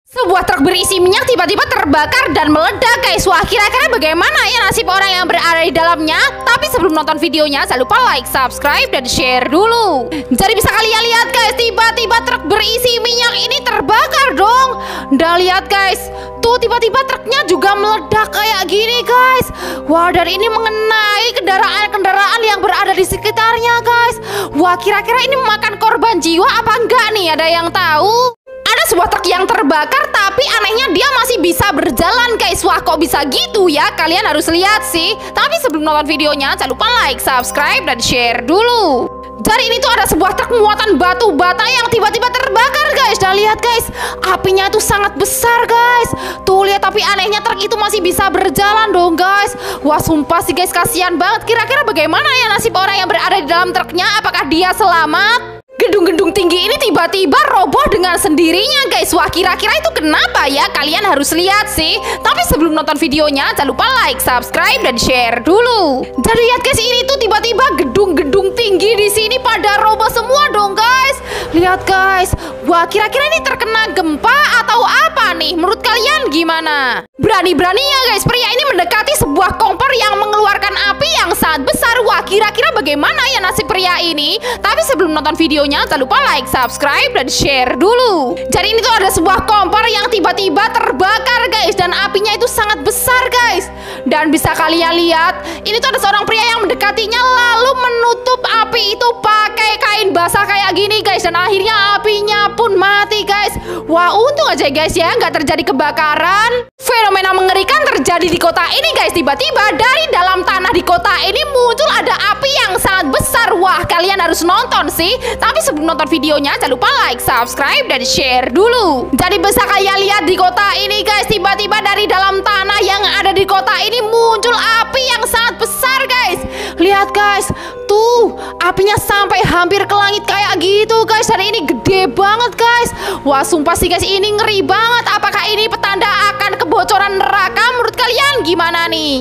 Sebuah truk berisi minyak tiba-tiba terbakar dan meledak guys. Wah, kira-kira bagaimana ya nasib orang yang berada di dalamnya? Tapi sebelum nonton videonya, jangan lupa like, subscribe, dan share dulu. Jadi bisa kalian lihat guys, tiba-tiba truk berisi minyak ini terbakar dong. Dan lihat guys, tuh tiba-tiba truknya juga meledak kayak gini guys. Wah, dan ini mengenai kendaraan-kendaraan yang berada di sekitarnya guys. Wah, kira-kira ini memakan korban jiwa apa enggak nih? Ada yang tahu? Ada sebuah truk yang terbakar, tapi anehnya dia masih bisa berjalan guys. Wah, kok bisa gitu ya? Kalian harus lihat sih. Tapi sebelum nonton videonya, jangan lupa like, subscribe, dan share dulu. Jadi ini tuh ada sebuah truk muatan batu bata yang tiba-tiba terbakar guys. Dan lihat guys, apinya itu sangat besar guys. Tuh lihat, tapi anehnya truk itu masih bisa berjalan dong guys. Wah, sumpah sih guys, kasihan banget. Kira-kira bagaimana ya nasib orang yang berada di dalam truknya? Apakah dia selamat? Gedung-gedung tinggi ini tiba-tiba roboh dengan sendirinya guys. Wah, kira-kira itu kenapa ya? Kalian harus lihat sih. Tapi sebelum nonton videonya, jangan lupa like, subscribe, dan share dulu. Jadi lihat guys, ini tuh tiba-tiba gedung-gedung tinggi di sini pada roboh semua dong guys. Lihat guys. Wah, kira-kira ini terkena gempa atau apa nih? Menurut kalian gimana? Berani-beraninya guys, pria ini mendekati sebuah kompor yang mengeluarkan api yang sangat besar. Wah, kira-kira bagaimana ya nasib pria ini? Tapi sebelum nonton videonya, jangan lupa like, subscribe, dan share dulu. Jadi ini tuh ada sebuah kompor yang tiba-tiba terbakar guys. Dan apinya itu sangat besar guys. Dan bisa kalian lihat, ini tuh ada seorang pria yang mendekatinya lalu menutup api itu pakai kain basah kayak gini guys. Dan akhirnya apinya pun mati guys. Wah, untung aja guys ya, nggak terjadi kebakaran. Fenomena mengerikan terjadi di kota ini guys. Tiba-tiba dari dalam tanah di kota ini muncul ada api yang sangat besar. Wah, kalian harus nonton sih. Tapi sebelum nonton videonya, jangan lupa like, subscribe, dan share dulu. Jadi bisa kalian lihat di kota ini guys, tiba-tiba dari dalam tanah yang ada di kota ini muncul api yang sangat besar guys. Lihat guys, tuh apinya sampai hampir ke langit kayak gitu guys. Dan ini gede banget guys. Wah, sumpah sih guys, ini ngeri banget. Apakah ini petanda akan kebocoran neraka? Menurut kalian gimana nih?